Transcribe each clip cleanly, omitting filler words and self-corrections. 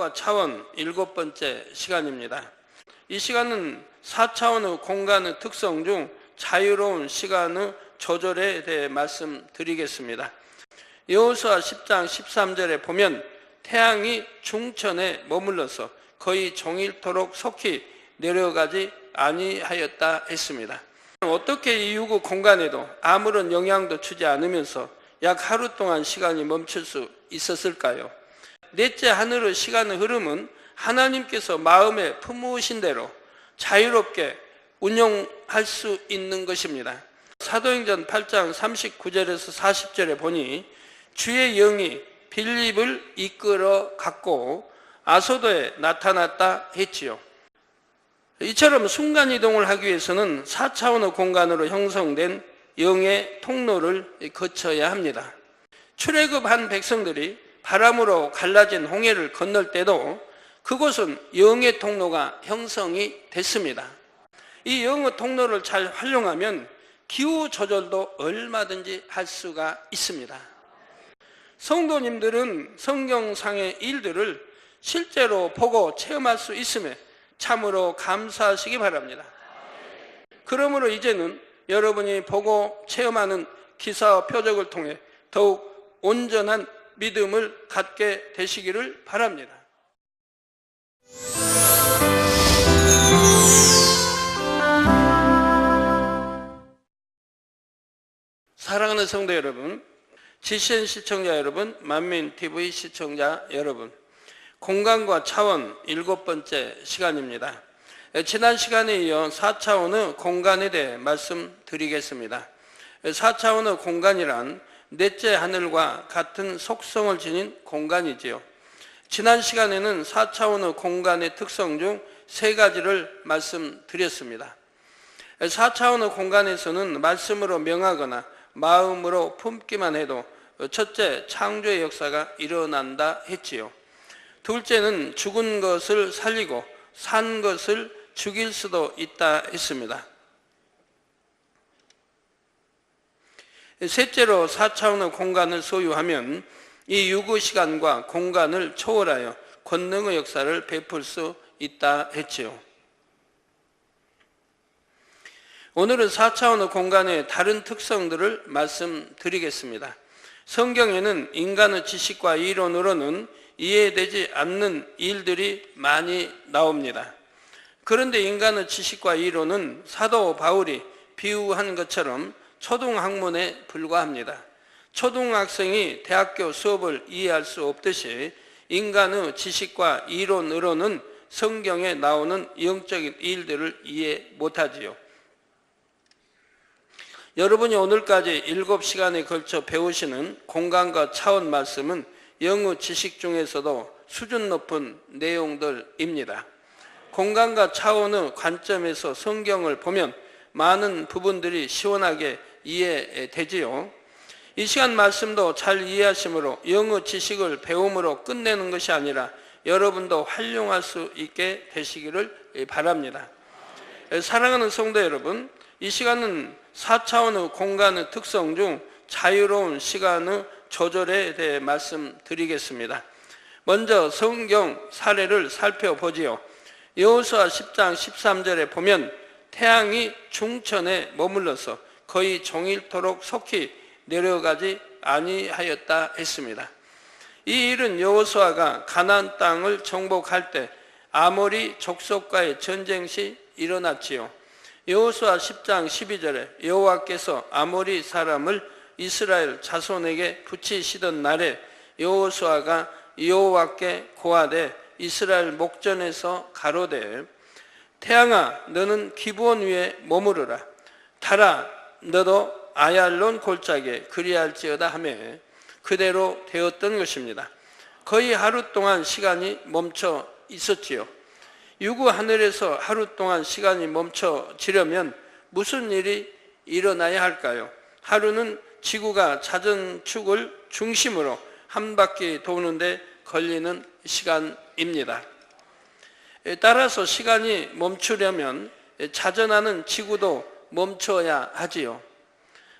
공간과 차원 7번째 시간입니다. 이 시간은 4차원의 공간의 특성 중 자유로운 시간의 조절에 대해 말씀드리겠습니다. 여호수아 10장 13절에 보면 태양이 중천에 머물러서 거의 종일토록 속히 내려가지 아니하였다 했습니다. 어떻게 이 유구 공간에도 아무런 영향도 주지 않으면서 약 하루 동안 시간이 멈출 수 있었을까요? 넷째 하늘의 시간의 흐름은 하나님께서 마음에 품으신 대로 자유롭게 운용할 수 있는 것입니다. 사도행전 8장 39절에서 40절에 보니 주의 영이 빌립을 이끌어 갔고 아소도에 나타났다 했지요. 이처럼 순간이동을 하기 위해서는 4차원의 공간으로 형성된 영의 통로를 거쳐야 합니다. 출애굽한 백성들이 바람으로 갈라진 홍해를 건널 때도 그곳은 영의 통로가 형성이 됐습니다. 이 영의 통로를 잘 활용하면 기후 조절도 얼마든지 할 수가 있습니다. 성도님들은 성경상의 일들을 실제로 보고 체험할 수 있음에 참으로 감사하시기 바랍니다. 그러므로 이제는 여러분이 보고 체험하는 기사와 표적을 통해 더욱 온전한 믿음을 갖게 되시기를 바랍니다. 사랑하는 성도 여러분, GCN 시청자 여러분, 만민TV 시청자 여러분, 공간과 차원 7번째 시간입니다. 지난 시간에 이어 4차원의 공간에 대해 말씀드리겠습니다. 4차원의 공간이란 넷째 하늘과 같은 속성을 지닌 공간이지요. 지난 시간에는 4차원의 공간의 특성 중 3가지를 말씀드렸습니다. 4차원의 공간에서는 말씀으로 명하거나 마음으로 품기만 해도 첫째, 창조의 역사가 일어난다 했지요. 둘째는 죽은 것을 살리고 산 것을 죽일 수도 있다 했습니다. 셋째로 4차원의 공간을 소유하면 이 유구 시간과 공간을 초월하여 권능의 역사를 베풀 수 있다 했지요. 오늘은 4차원의 공간의 다른 특성들을 말씀드리겠습니다. 성경에는 인간의 지식과 이론으로는 이해되지 않는 일들이 많이 나옵니다. 그런데 인간의 지식과 이론은 사도 바울이 비유한 것처럼 초등학문에 불과합니다. 초등학생이 대학교 수업을 이해할 수 없듯이 인간의 지식과 이론으로는 성경에 나오는 영적인 일들을 이해 못하지요. 여러분이 오늘까지 7시간에 걸쳐 배우시는 공간과 차원 말씀은 영의 지식 중에서도 수준 높은 내용들입니다. 공간과 차원의 관점에서 성경을 보면 많은 부분들이 시원하게 이해되지요. 이 시간 말씀도 잘 이해하심으로 영의 지식을 배움으로 끝내는 것이 아니라 여러분도 활용할 수 있게 되시기를 바랍니다. 사랑하는 성도 여러분, 이 시간은 4차원의 공간의 특성 중 자유로운 시간의 조절에 대해 말씀드리겠습니다. 먼저 성경 사례를 살펴보지요. 여호수아 10장 13절에 보면 태양이 중천에 머물러서 거의 종일토록 속히 내려가지 아니하였다 했습니다. 이 일은 여호수아가 가나안 땅을 정복할 때 아모리 족속과의 전쟁 시 일어났지요. 여호수아 10장 12절에 여호와께서 아모리 사람을 이스라엘 자손에게 붙이시던 날에 여호수아가 여호와께 고하되 이스라엘 목전에서 가로되 태양아 너는 기브온 위에 머무르라 달아 너도 아얄론 골짜기에 그리할지어다 하며 그대로 되었던 것입니다. 거의 하루 동안 시간이 멈춰 있었지요. 유구 하늘에서 하루 동안 시간이 멈춰지려면 무슨 일이 일어나야 할까요? 하루는 지구가 자전축을 중심으로 한 바퀴 도는데 걸리는 시간입니다. 따라서 시간이 멈추려면 자전하는 지구도 멈춰야 하지요.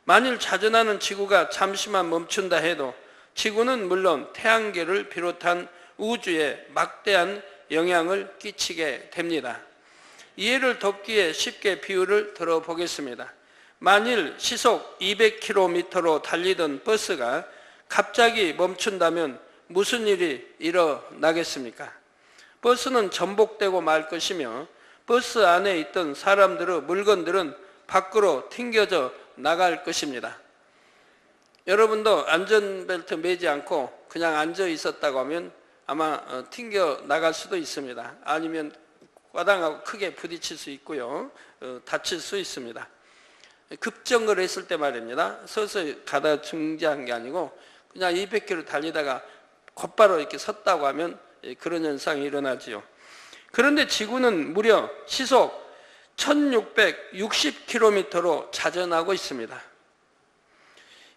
만일 자전하는 지구가 잠시만 멈춘다 해도 지구는 물론 태양계를 비롯한 우주에 막대한 영향을 끼치게 됩니다. 이해를 돕기에 쉽게 비유를 들어보겠습니다. 만일 시속 200km로 달리던 버스가 갑자기 멈춘다면 무슨 일이 일어나겠습니까? 버스는 전복되고 말 것이며 버스 안에 있던 사람들의 물건들은 밖으로 튕겨져 나갈 것입니다. 여러분도 안전벨트 매지 않고 그냥 앉아 있었다고 하면 아마 튕겨 나갈 수도 있습니다. 아니면 과당하고 크게 부딪힐 수 있고요. 다칠 수 있습니다. 급정거를 했을 때 말입니다. 서서히 가다 중지한 게 아니고 그냥 200km 달리다가 곧바로 이렇게 섰다고 하면 그런 현상이 일어나지요. 그런데 지구는 무려 시속 1660km로 자전하고 있습니다.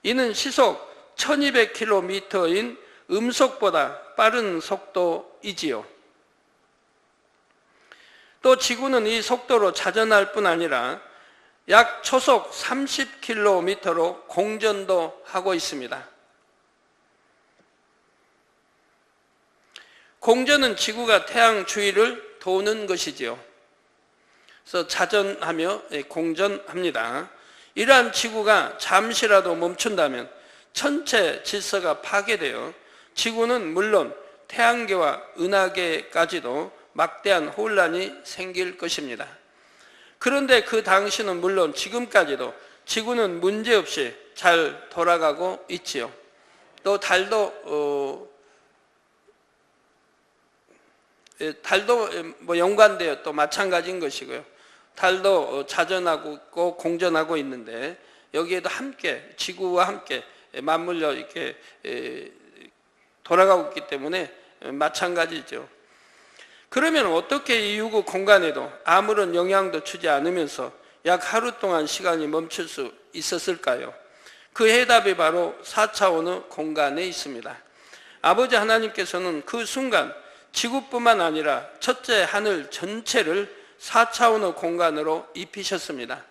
이는 시속 1200km인 음속보다 빠른 속도이지요. 또 지구는 이 속도로 자전할 뿐 아니라 약 초속 30km로 공전도 하고 있습니다. 공전은 지구가 태양 주위를 도는 것이지요. 그래서 자전하며 공전합니다. 이러한 지구가 잠시라도 멈춘다면 전체 질서가 파괴되어 지구는 물론 태양계와 은하계까지도 막대한 혼란이 생길 것입니다. 그런데 그 당시는 물론 지금까지도 지구는 문제없이 잘 돌아가고 있지요. 또 달도 연관되어 또 마찬가지인 것이고요. 달도 자전하고 있고 공전하고 있는데 여기에도 함께 지구와 함께 맞물려 이렇게 돌아가고 있기 때문에 마찬가지죠. 그러면 어떻게 이 유구 공간에도 아무런 영향도 주지 않으면서 약 하루 동안 시간이 멈출 수 있었을까요? 그 해답이 바로 4차원의 공간에 있습니다. 아버지 하나님께서는 그 순간 지구뿐만 아니라 첫째 하늘 전체를 4차원의 공간으로 입히셨습니다.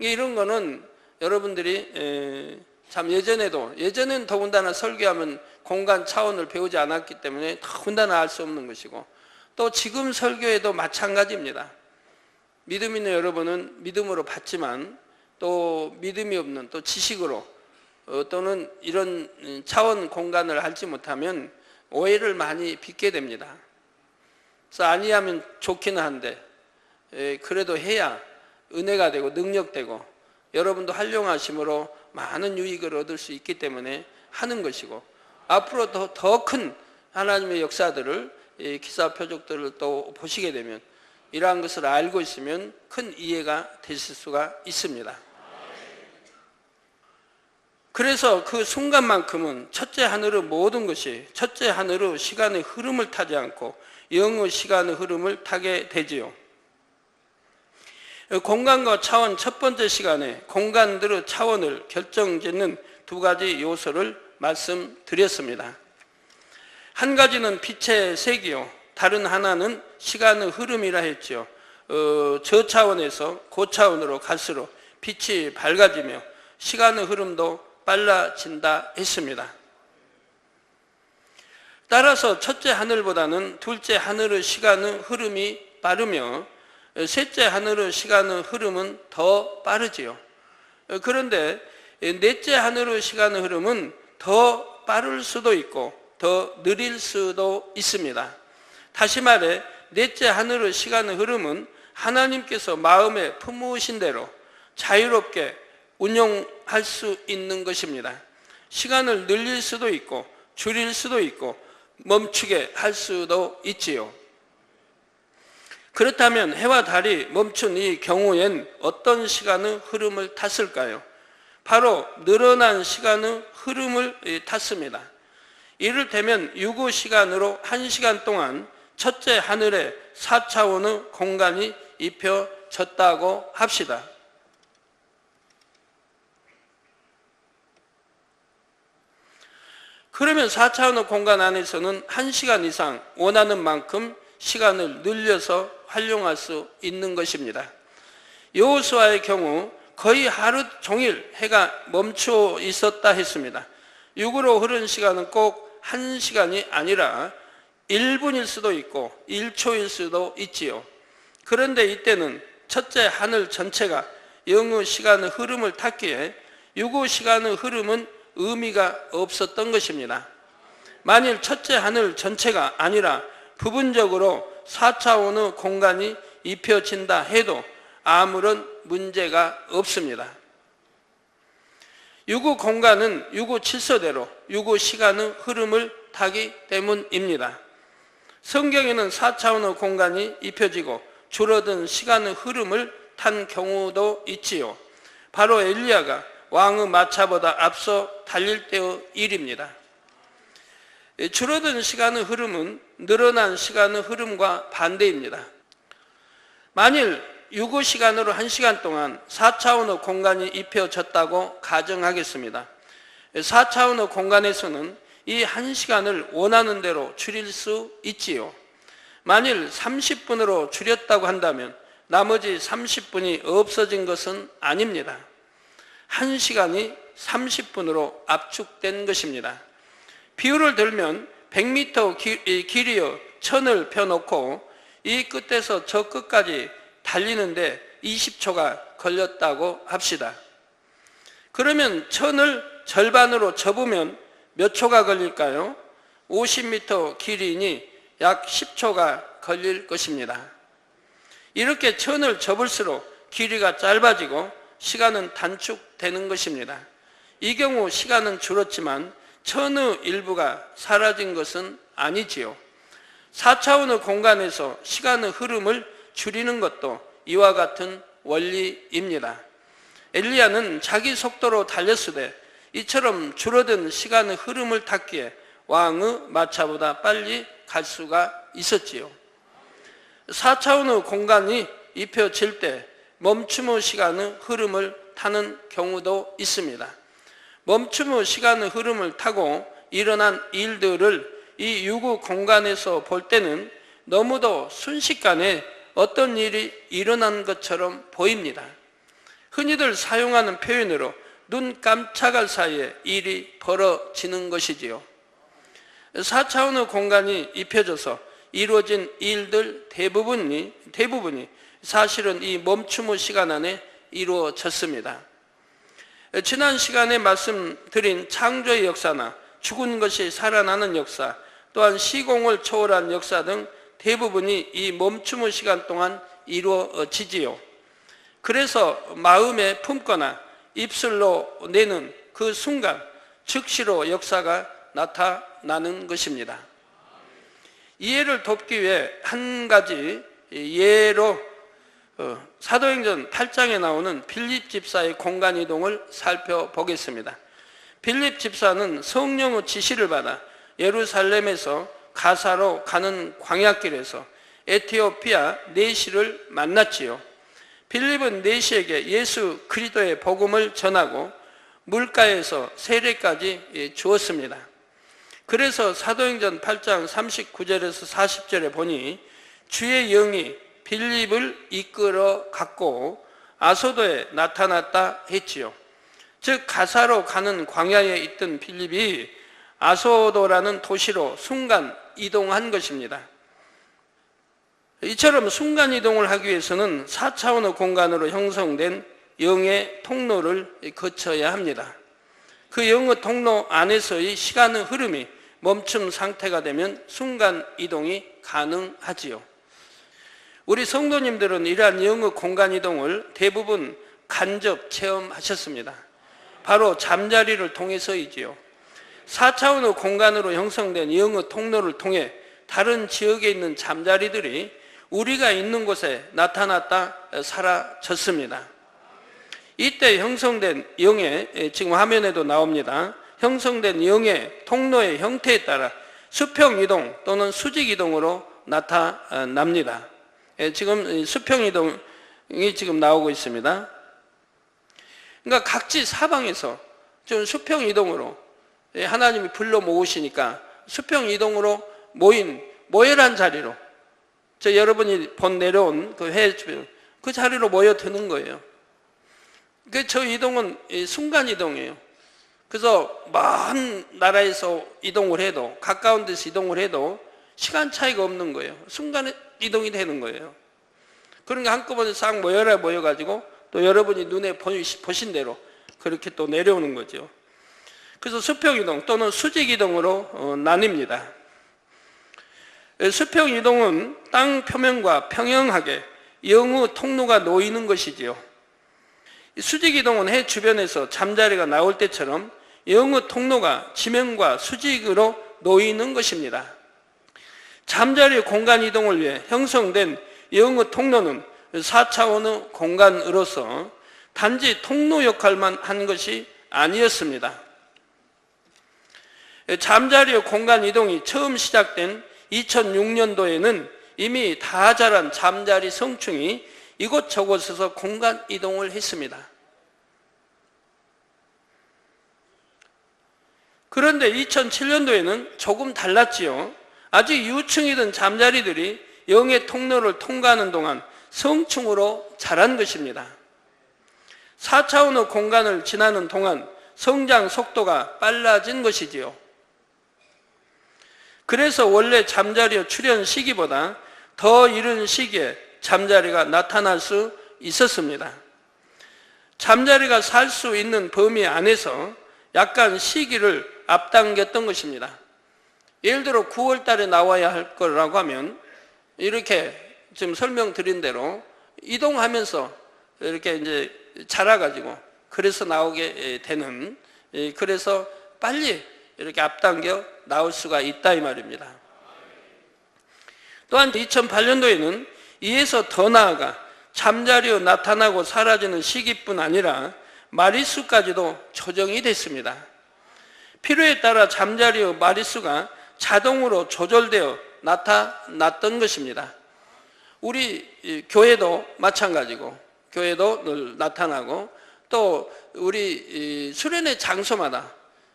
이런 거는 여러분들이 참 예전에는 더군다나 설교하면 공간 차원을 배우지 않았기 때문에 더군다나 알 수 없는 것이고 또 지금 설교에도 마찬가지입니다. 믿음 있는 여러분은 믿음으로 받지만 또 믿음이 없는 또 지식으로 또는 이런 차원 공간을 알지 못하면 오해를 많이 빚게 됩니다. 그래서 아니하면 좋기는 한데 그래도 해야 은혜가 되고 능력되고 여러분도 활용하심으로 많은 유익을 얻을 수 있기 때문에 하는 것이고 앞으로 더 큰 하나님의 역사들을 기사 표적들을 또 보시게 되면 이러한 것을 알고 있으면 큰 이해가 되실 수가 있습니다. 그래서 그 순간만큼은 첫째 하늘의 모든 것이 첫째 하늘의 시간의 흐름을 타지 않고 영의 시간의 흐름을 타게 되지요. 공간과 차원 첫 번째 시간에 공간들의 차원을 결정짓는 두 가지 요소를 말씀드렸습니다. 한 가지는 빛의 색이요, 다른 하나는 시간의 흐름이라 했죠. 저 차원에서 그 차원으로 갈수록 빛이 밝아지며 시간의 흐름도 빨라진다 했습니다. 따라서 첫째 하늘보다는 둘째 하늘의 시간의 흐름이 빠르며 셋째 하늘의 시간의 흐름은 더 빠르지요. 그런데 넷째 하늘의 시간의 흐름은 더 빠를 수도 있고 더 느릴 수도 있습니다. 다시 말해 넷째 하늘의 시간의 흐름은 하나님께서 마음에 품으신 대로 자유롭게 운용할 수 있는 것입니다. 시간을 늘릴 수도 있고 줄일 수도 있고 멈추게 할 수도 있지요. 그렇다면 해와 달이 멈춘 이 경우엔 어떤 시간의 흐름을 탔을까요? 바로 늘어난 시간의 흐름을 탔습니다. 이를테면 유구 시간으로 1시간 동안 첫째 하늘에 4차원의 공간이 입혀졌다고 합시다. 그러면 4차원의 공간 안에서는 1시간 이상 원하는 만큼 시간을 늘려서 활용할 수 있는 것입니다. 여호수아의 경우 거의 하루 종일 해가 멈춰 있었다 했습니다. 육으로 흐른 시간은 꼭 1시간이 아니라 1분일 수도 있고 1초일 수도 있지요. 그런데 이때는 첫째 하늘 전체가 영의 시간의 흐름을 탔기에 유구 시간의 흐름은 의미가 없었던 것입니다. 만일 첫째 하늘 전체가 아니라 부분적으로 4차원의 공간이 입혀진다 해도 아무런 문제가 없습니다. 유구 공간은 유구 질서대로 유구 시간의 흐름을 타기 때문입니다. 성경에는 4차원의 공간이 입혀지고 줄어든 시간의 흐름을 탄 경우도 있지요. 바로 엘리야가 왕의 마차보다 앞서 달릴 때의 일입니다. 줄어든 시간의 흐름은 늘어난 시간의 흐름과 반대입니다. 만일 유구 시간으로 1시간 동안 4차원의 공간이 입혀졌다고 가정하겠습니다. 4차원의 공간에서는 이 1시간을 원하는 대로 줄일 수 있지요. 만일 30분으로 줄였다고 한다면 나머지 30분이 없어진 것은 아닙니다. 1시간이 30분으로 압축된 것입니다. 비유를 들면 100m 길이의 천을 펴놓고 이 끝에서 저 끝까지 달리는데 20초가 걸렸다고 합시다. 그러면 천을 절반으로 접으면 몇 초가 걸릴까요? 50m 길이니 약 10초가 걸릴 것입니다. 이렇게 천을 접을수록 길이가 짧아지고 시간은 단축되는 것입니다. 이 경우 시간은 줄었지만 천의 일부가 사라진 것은 아니지요. 4차원의 공간에서 시간의 흐름을 줄이는 것도 이와 같은 원리입니다. 엘리야는 자기 속도로 달렸으되 이처럼 줄어든 시간의 흐름을 탔기에 왕의 마차보다 빨리 갈 수가 있었지요. 4차원의 공간이 입혀질 때 멈춤의 시간의 흐름을 타는 경우도 있습니다. 멈춤의 시간의 흐름을 타고 일어난 일들을 이 유구 공간에서 볼 때는 너무도 순식간에 어떤 일이 일어난 것처럼 보입니다. 흔히들 사용하는 표현으로 눈 깜짝할 사이에 일이 벌어지는 것이지요. 4차원의 공간이 입혀져서 이루어진 일들 대부분이 사실은 이 멈춤의 시간 안에 이루어졌습니다. 지난 시간에 말씀드린 창조의 역사나 죽은 것이 살아나는 역사, 또한 시공을 초월한 역사 등 대부분이 이 멈춤의 시간 동안 이루어지지요. 그래서 마음에 품거나 입술로 내는 그 순간 즉시로 역사가 나타나는 것입니다. 이해를 돕기 위해 한 가지 예로 사도행전 8장에 나오는 빌립 집사의 공간 이동을 살펴보겠습니다. 빌립 집사는 성령의 지시를 받아 예루살렘에서 가사로 가는 광야길에서 에티오피아 네시를 만났지요. 빌립은 네시에게 예수 그리스도의 복음을 전하고 물가에서 세례까지 주었습니다. 그래서 사도행전 8장 39절에서 40절에 보니 주의 영이 빌립을 이끌어 갔고 아소도에 나타났다 했지요. 즉 가사로 가는 광야에 있던 빌립이 아소도라는 도시로 순간 이동한 것입니다. 이처럼 순간 이동을 하기 위해서는 4차원의 공간으로 형성된 영의 통로를 거쳐야 합니다. 그 영의 통로 안에서의 시간의 흐름이 멈춤 상태가 되면 순간 이동이 가능하지요. 우리 성도님들은 이러한 영의 공간 이동을 대부분 간접 체험하셨습니다. 바로 잠자리를 통해서이지요. 4차원의 공간으로 형성된 영의 통로를 통해 다른 지역에 있는 잠자리들이 우리가 있는 곳에 나타났다 사라졌습니다. 이때 형성된 영의, 지금 화면에도 나옵니다. 형성된 영의 통로의 형태에 따라 수평이동 또는 수직이동으로 나타납니다. 지금 수평이동이 지금 나오고 있습니다. 그러니까 각지 사방에서 좀 수평이동으로 하나님이 불러 모으시니까 수평이동으로 모여란 자리로 여러분이 내려온 그 해 주변 그 자리로 모여드는 거예요. 저 이동은 순간 이동이에요. 그래서 먼 나라에서 이동을 해도 가까운 데서 이동을 해도 시간 차이가 없는 거예요. 순간에 이동이 되는 거예요. 그러니까 한꺼번에 싹 모여가지고 또 여러분이 눈에 보신 대로 그렇게 또 내려오는 거죠. 그래서 수평이동 또는 수직이동으로 나뉩니다. 수평이동은 땅 표면과 평행하게 영의 통로가 놓이는 것이지요. 수직이동은 해 주변에서 잠자리가 나올 때처럼 영의 통로가 지면과 수직으로 놓이는 것입니다. 잠자리의 공간 이동을 위해 형성된 영의 통로는 4차원의 공간으로서 단지 통로 역할만 한 것이 아니었습니다. 잠자리의 공간 이동이 처음 시작된 2006년도에는 이미 다 자란 잠자리 성충이 이곳저곳에서 공간 이동을 했습니다. 그런데 2007년도에는 조금 달랐지요. 아직 유충이던 잠자리들이 영의 통로를 통과하는 동안 성충으로 자란 것입니다. 4차원의 공간을 지나는 동안 성장 속도가 빨라진 것이지요. 그래서 원래 잠자리의 출현 시기보다 더 이른 시기에 잠자리가 나타날 수 있었습니다. 잠자리가 살 수 있는 범위 안에서 약간 시기를 앞당겼던 것입니다. 예를 들어 9월 달에 나와야 할 거라고 하면 이렇게 지금 설명드린 대로 이동하면서 이렇게 이제 자라가지고 그래서 나오게 되는, 그래서 빨리 이렇게 앞당겨 나올 수가 있다 이 말입니다. 또한 2008년도에는 이에서 더 나아가 잠자리에 나타나고 사라지는 시기뿐 아니라 마리수까지도 조정이 됐습니다. 필요에 따라 잠자리의 마리수가 자동으로 조절되어 나타났던 것입니다. 우리 교회도 마찬가지고, 교회도 늘 나타나고, 또 우리 수련회 장소마다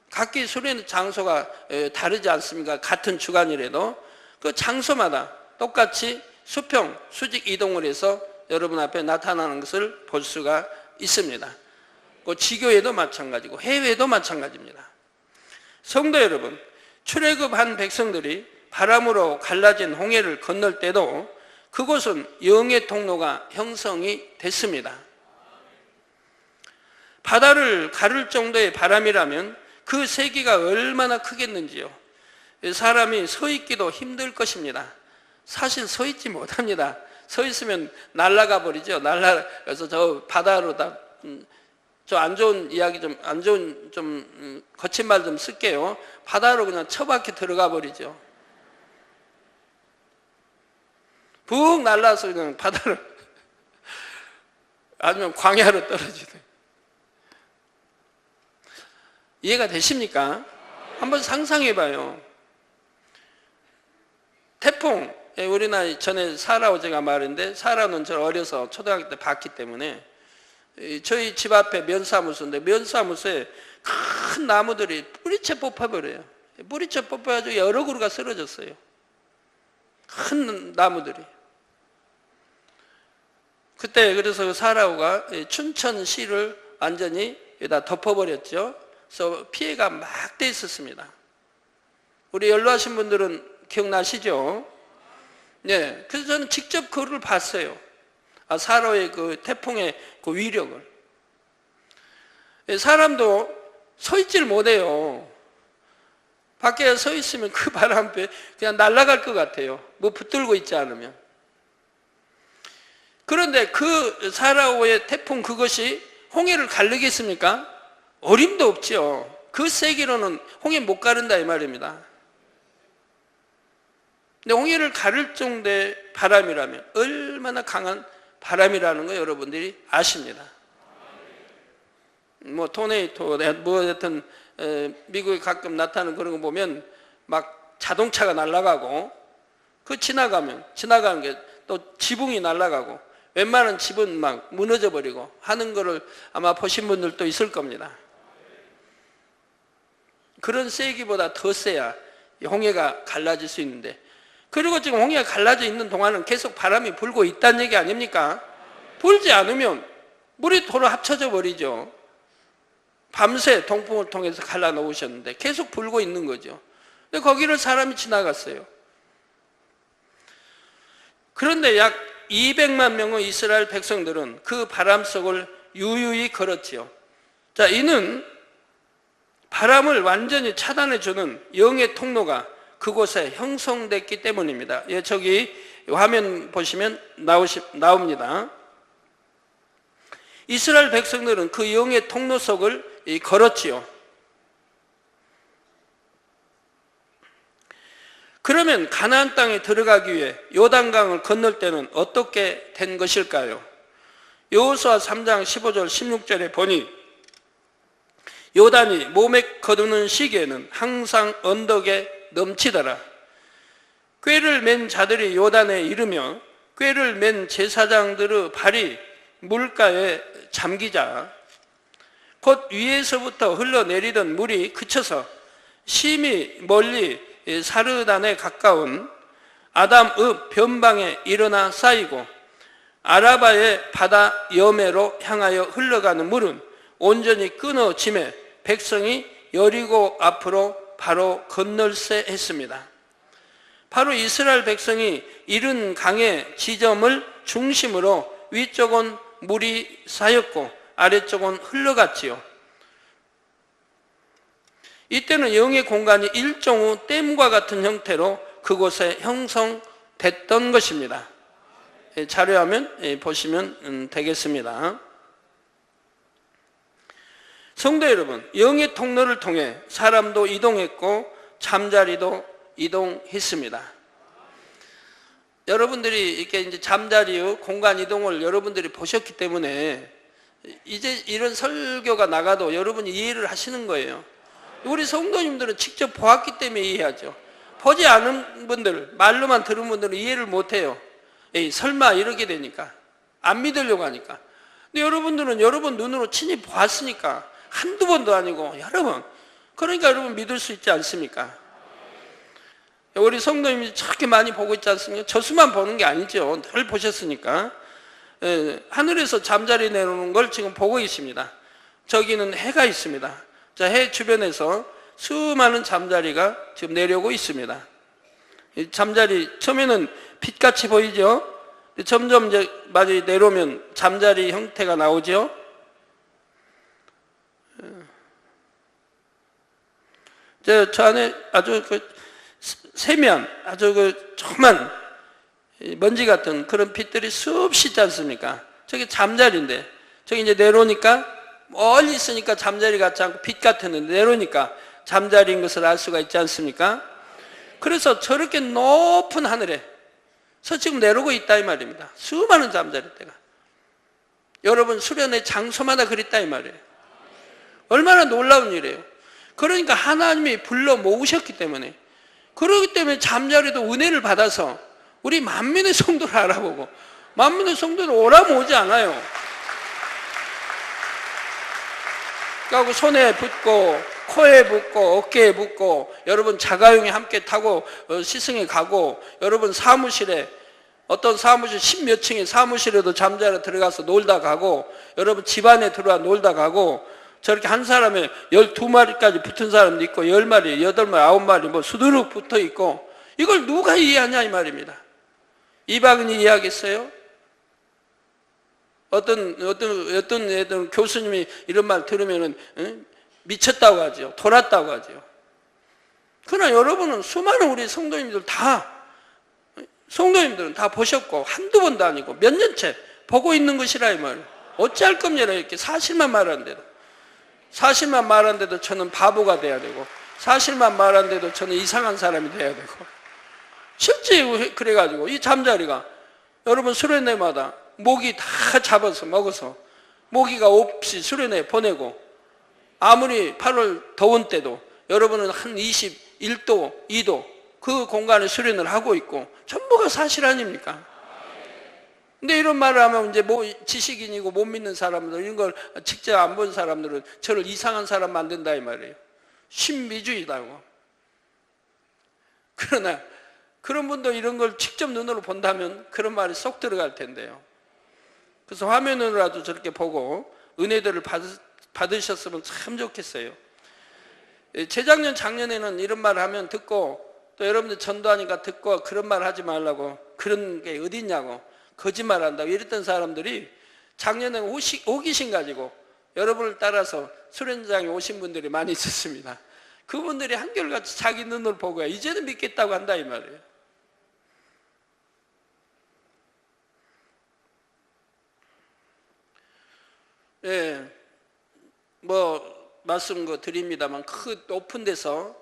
각기 수련회 장소가 다르지 않습니까? 같은 주간이라도 그 장소마다 똑같이 수평, 수직 이동을 해서 여러분 앞에 나타나는 것을 볼 수가 있습니다. 그 지교회도 마찬가지고 해외도 마찬가지입니다. 성도 여러분, 출애굽한 백성들이 바람으로 갈라진 홍해를 건널 때도 그곳은 영의 통로가 형성이 됐습니다. 바다를 가를 정도의 바람이라면 그 세기가 얼마나 크겠는지요. 사람이 서 있기도 힘들 것입니다. 사실 서 있지 못합니다. 서 있으면 날아가 버리죠. 날아가서 저 바다로 다, 저 안 좋은 이야기 좀, 안 좋은 좀 거친 말 좀 쓸게요. 바다로 그냥 처박혀 들어가 버리죠. 푹 날라서 그냥 바다로 아니면 광야로 떨어지든. 이해가 되십니까? 한번 상상해 봐요. 태풍, 우리나라 전에 사라오 제가 말했는데, 사라오는 저 어려서 초등학교 때 봤기 때문에, 저희 집 앞에 면사무소인데 면사무소에 큰 나무들이 뿌리채 뽑혀버려요. 뿌리채 뽑혀가지고 여러 그루가 쓰러졌어요. 큰 나무들이. 그때 그래서 사라오가 춘천시를 완전히 여기다 덮어버렸죠. 그래서 피해가 막 돼 있었습니다. 우리 연로하신 분들은 기억나시죠? 네. 그래서 저는 직접 그걸 봤어요. 사라오의 그 태풍의 그 위력을. 사람도 서 있질 못해요. 밖에 서 있으면 그 바람에 그냥 날아갈 것 같아요. 뭐 붙들고 있지 않으면. 그런데 그 사라오의 태풍 그것이 홍해를 가르겠습니까? 어림도 없죠. 그 세기로는 홍해 못 가른다 이 말입니다. 근데 홍해를 가를 정도의 바람이라면 얼마나 강한 바람이라는 거 여러분들이 아십니다. 뭐 토네이토, 뭐 하여튼 미국에 가끔 나타나는 그런 거 보면 막 자동차가 날아가고 그 지나가는 게 또 지붕이 날아가고 웬만한 집은 막 무너져 버리고 하는 거를 아마 보신 분들도 있을 겁니다. 그런 세기보다 더 세야 홍해가 갈라질 수 있는데, 그리고 지금 홍해가 갈라져 있는 동안은 계속 바람이 불고 있다는 얘기 아닙니까? 불지 않으면 물이 도로 합쳐져 버리죠. 밤새 동풍을 통해서 갈라놓으셨는데 계속 불고 있는 거죠. 근데 거기를 사람이 지나갔어요. 그런데 약 200만 명의 이스라엘 백성들은 그 바람 속을 유유히 걸었지요. 자, 이는 바람을 완전히 차단해주는 영의 통로가 그곳에 형성됐기 때문입니다. 예, 저기 화면 보시면 나옵니다. 이스라엘 백성들은 그 영의 통로 속을 걸었지요. 그러면 가나안 땅에 들어가기 위해 요단강을 건널 때는 어떻게 된 것일까요? 여호수아 3장 15절 16절에 보니 요단이 몸에 거두는 시기에는 항상 언덕에 넘치더라. 꾀를 맨 자들이 요단에 이르며 꾀를 맨 제사장들의 발이 물가에 잠기자 곧 위에서부터 흘러내리던 물이 그쳐서 심히 멀리 사르단에 가까운 아담읍 변방에 일어나 쌓이고 아라바의 바다 여매로 향하여 흘러가는 물은 온전히 끊어짐에 백성이 여리고 앞으로 바로 건널세 했습니다. 바로 이스라엘 백성이 이른 강의 지점을 중심으로 위쪽은 물이 쌓였고 아래쪽은 흘러갔지요. 이때는 영의 공간이 일종의 댐과 같은 형태로 그곳에 형성됐던 것입니다. 자료화면 보시면 되겠습니다. 성도 여러분, 영의 통로를 통해 사람도 이동했고 잠자리도 이동했습니다. 여러분들이 이렇게 이제 잠자리의 공간 이동을 여러분들이 보셨기 때문에 이제 이런 설교가 나가도 여러분이 이해를 하시는 거예요. 우리 성도님들은 직접 보았기 때문에 이해하죠. 보지 않은 분들, 말로만 들은 분들은 이해를 못해요. 에이, 설마 이렇게 되니까 안 믿으려고 하니까. 근데 여러분들은 여러분 눈으로 친히 보았으니까 한두 번도 아니고 여러 번. 그러니까 여러분 믿을 수 있지 않습니까? 우리 성도님이 저렇게 많이 보고 있지 않습니까? 저 수만 보는 게 아니죠. 늘 보셨으니까. 하늘에서 잠자리 내려오는 걸 지금 보고 계십니다. 저기는 해가 있습니다. 자, 해 주변에서 수많은 잠자리가 지금 내려오고 있습니다. 이 잠자리 처음에는 빛같이 보이죠? 점점 이제 많이 내려오면 잠자리 형태가 나오죠? 저 안에 아주 세면, 아주 조그만 먼지 같은 그런 빛들이 수없이 있지 않습니까? 저게 잠자리인데, 저기 이제 내려오니까 멀리 있으니까 잠자리 같지 않고 빛 같았는데 내려오니까 잠자리인 것을 알 수가 있지 않습니까? 그래서 저렇게 높은 하늘에서 지금 내려오고 있다 이 말입니다. 수많은 잠자리떼가. 여러분 수련의 장소마다 그랬다 이 말이에요. 얼마나 놀라운 일이에요. 그러니까 하나님이 불러 모으셨기 때문에, 그러기 때문에 잠자리도 은혜를 받아서 우리 만민의 성도를 알아보고 만민의 성도를 오라면 오지 않아요. 그러니까 손에 붙고 코에 붙고 어깨에 붙고 여러분 자가용에 함께 타고 시승에 가고 여러분 사무실에 어떤 사무실 10몇 층의 사무실에도 잠자러 들어가서 놀다 가고 여러분 집안에 들어와 놀다 가고 저렇게 한 사람에 12마리까지 붙은 사람도 있고 10마리, 8마리, 9마리 뭐 수두룩 붙어 있고 이걸 누가 이해하냐 이 말입니다. 이방인이 이해하겠어요? 어떤 교수님이 이런 말 들으면은 미쳤다고 하죠. 돌았다고 하죠. 그러나 여러분은 수많은 우리 성도님들은 다 보셨고 한두 번도 아니고 몇 년째 보고 있는 것이라 이 말이에요. 어찌할 겁니까? 이렇게 사실만 말하는데도. 사실만 말하는데도 저는 바보가 돼야 되고 사실만 말하는데도 저는 이상한 사람이 돼야 되고 실제 그래가지고 이 잠자리가 여러분 수련회마다 모기 다 잡아서 먹어서 모기가 없이 수련회 보내고 아무리 8월 더운 때도 여러분은 한 21도, 2도 그 공간에 수련을 하고 있고 전부가 사실 아닙니까? 근데 이런 말을 하면 이제 뭐 지식인이고 못 믿는 사람들 이런 걸 직접 안 본 사람들은 저를 이상한 사람 만든다 이 말이에요. 신비주의다고. 그러나 그런 분도 이런 걸 직접 눈으로 본다면 그런 말이 쏙 들어갈 텐데요. 그래서 화면으로라도 저렇게 보고 은혜들을 받으셨으면 참 좋겠어요. 재작년, 작년에는 이런 말을 하면 듣고 또 여러분들 전도하니까 듣고 그런 말 하지 말라고, 그런 게 어디 있냐고, 거짓말 한다고 이랬던 사람들이 작년에 호기심 가지고 여러분을 따라서 수련장에 오신 분들이 많이 있었습니다. 그분들이 한결같이 자기 눈을 보고 이제는 믿겠다고 한다 이 말이에요. 예, 말씀 드립니다만 그 높은 데서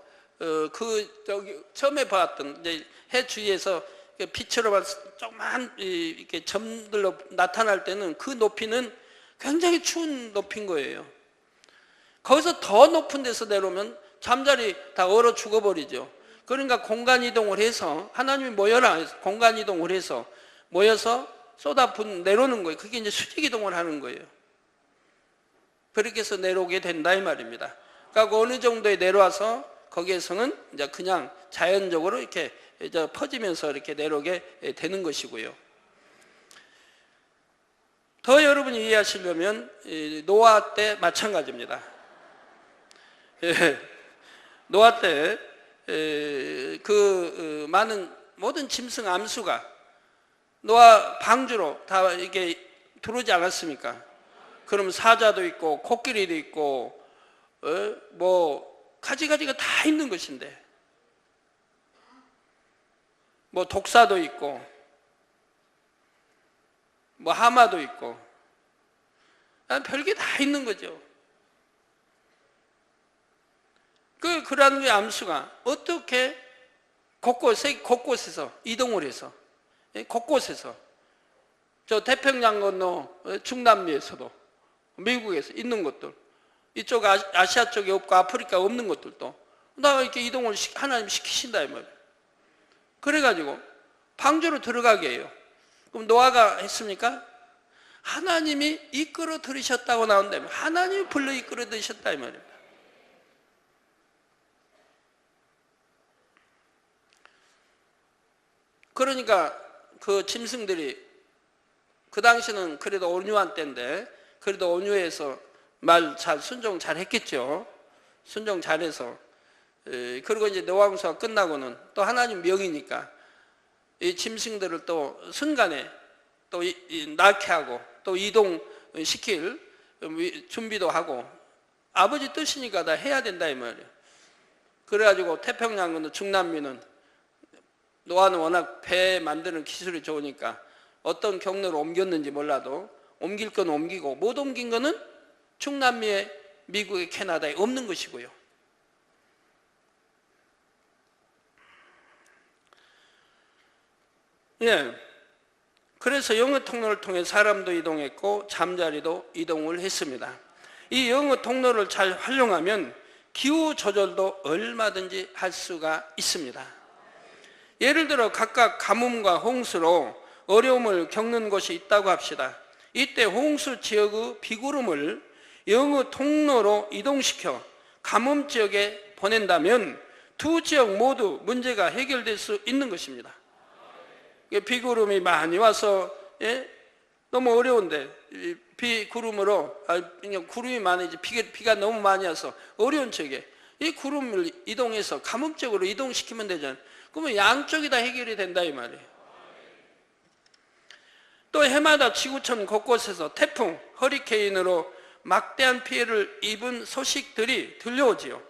처음에 봤던 이제 해 주위에서 빛으로 조그만 이렇게 점들로 나타날 때는 그 높이는 굉장히 추운 높이인 거예요. 거기서 더 높은 데서 내려오면 잠자리 다 얼어 죽어버리죠. 그러니까 공간 이동을 해서 하나님이 모여라 공간 이동을 해서 모여서 내려오는 거예요. 그게 이제 수직 이동을 하는 거예요. 그렇게 해서 내려오게 된다 이 말입니다. 그러니까 어느 정도에 내려와서 거기에서는 이제 그냥 자연적으로 이렇게 이제 퍼지면서 이렇게 내려오게 되는 것이고요. 더 여러분이 이해하시려면 노아 때 마찬가지입니다. 노아 때 많은 모든 짐승 암수가 노아 방주로 다 이게 들어오지 않았습니까? 그럼 사자도 있고 코끼리도 있고 가지가지가 다 있는 것인데 독사도 있고 하마도 있고 별게 다 있는 거죠. 그러한 암수가 어떻게 곳곳에서 이동을 해서 곳곳에서 저 태평양 건너 중남미에서도 미국에서 있는 것들 이쪽 아시아 쪽에 없고 아프리카 없는 것들도 나 이렇게 이동을 하나님 시키신다 이 말이에요. 그래가지고 방주로 들어가게 해요. 그럼 노아가 했습니까? 하나님이 이끌어 들으셨다고 나온다면 하나님이 불러 이끌어 들으셨다 이 말입니다. 그러니까 그 짐승들이 그 당시는 그래도 온유한 때인데 그래도 온유해서 말 잘 순종 잘 했겠죠. 순종 잘해서 그리고 이제 노아공사가 끝나고는 또 하나님 명이니까 이 짐승들을 또 순간에 또 낳게 하고 또 이동시킬 준비도 하고 아버지 뜻이니까 다 해야 된다 이 말이에요. 그래가지고 태평양 중남미는 노아는 워낙 배 만드는 기술이 좋으니까 어떤 경로로 옮겼는지 몰라도 옮길 건 옮기고 못 옮긴 거는 중남미에 미국에 캐나다에 없는 것이고요. 예. 그래서 영어 통로를 통해 사람도 이동했고 잠자리도 이동을 했습니다. 이 영어 통로를 잘 활용하면 기후 조절도 얼마든지 할 수가 있습니다. 예를 들어 각각 가뭄과 홍수로 어려움을 겪는 곳이 있다고 합시다. 이때 홍수 지역의 비구름을 영어 통로로 이동시켜 가뭄 지역에 보낸다면 두 지역 모두 문제가 해결될 수 있는 것입니다. 비구름이 많이 와서 너무 어려운데 비구름으로 구름이 많아지 비가 너무 많이 와서 어려운 지역에 이 구름을 이동해서 가뭄 지역으로 이동시키면 되잖아요. 그러면 양쪽이 다 해결이 된다 이 말이에요. 또 해마다 지구촌 곳곳에서 태풍, 허리케인으로 막대한 피해를 입은 소식들이 들려오지요.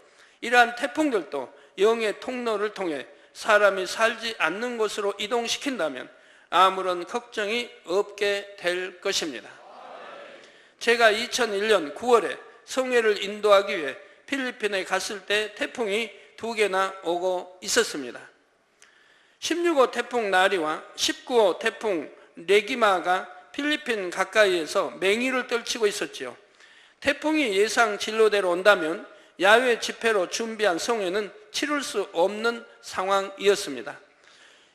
이러한 태풍들도 영의 통로를 통해 사람이 살지 않는 곳으로 이동시킨다면 아무런 걱정이 없게 될 것입니다. 제가 2001년 9월에 성회를 인도하기 위해 필리핀에 갔을 때 태풍이 2개나 오고 있었습니다. 16호 태풍 나리와 19호 태풍 레기마가 필리핀 가까이에서 맹위를 떨치고 있었지요. 태풍이 예상 진로대로 온다면 야외 집회로 준비한 성회는 치를 수 없는 상황이었습니다.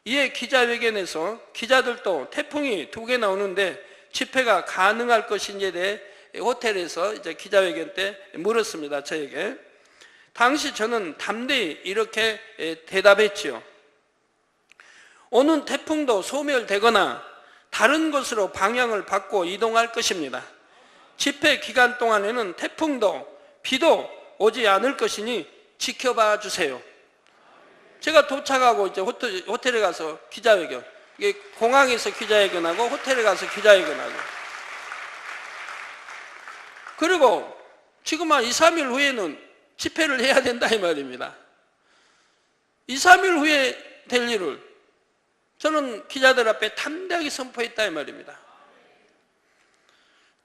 이에 기자회견에서 기자들도 태풍이 2개나 오는데 집회가 가능할 것인지에 대해 호텔에서 이제 기자회견 때 물었습니다. 저에게. 당시 저는 담대히 이렇게 대답했지요. 오는 태풍도 소멸되거나 다른 곳으로 방향을 바꿔 이동할 것입니다. 집회 기간 동안에는 태풍도 비도 오지 않을 것이니 지켜봐 주세요. 제가 도착하고 이제 호텔에 가서 기자회견, 이게 공항에서 기자회견하고 호텔에 가서 기자회견하고, 그리고 지금 한 2, 3일 후에는 집회를 해야 된다 이 말입니다. 2, 3일 후에 될 일을 저는 기자들 앞에 담대하게 선포했다 이 말입니다.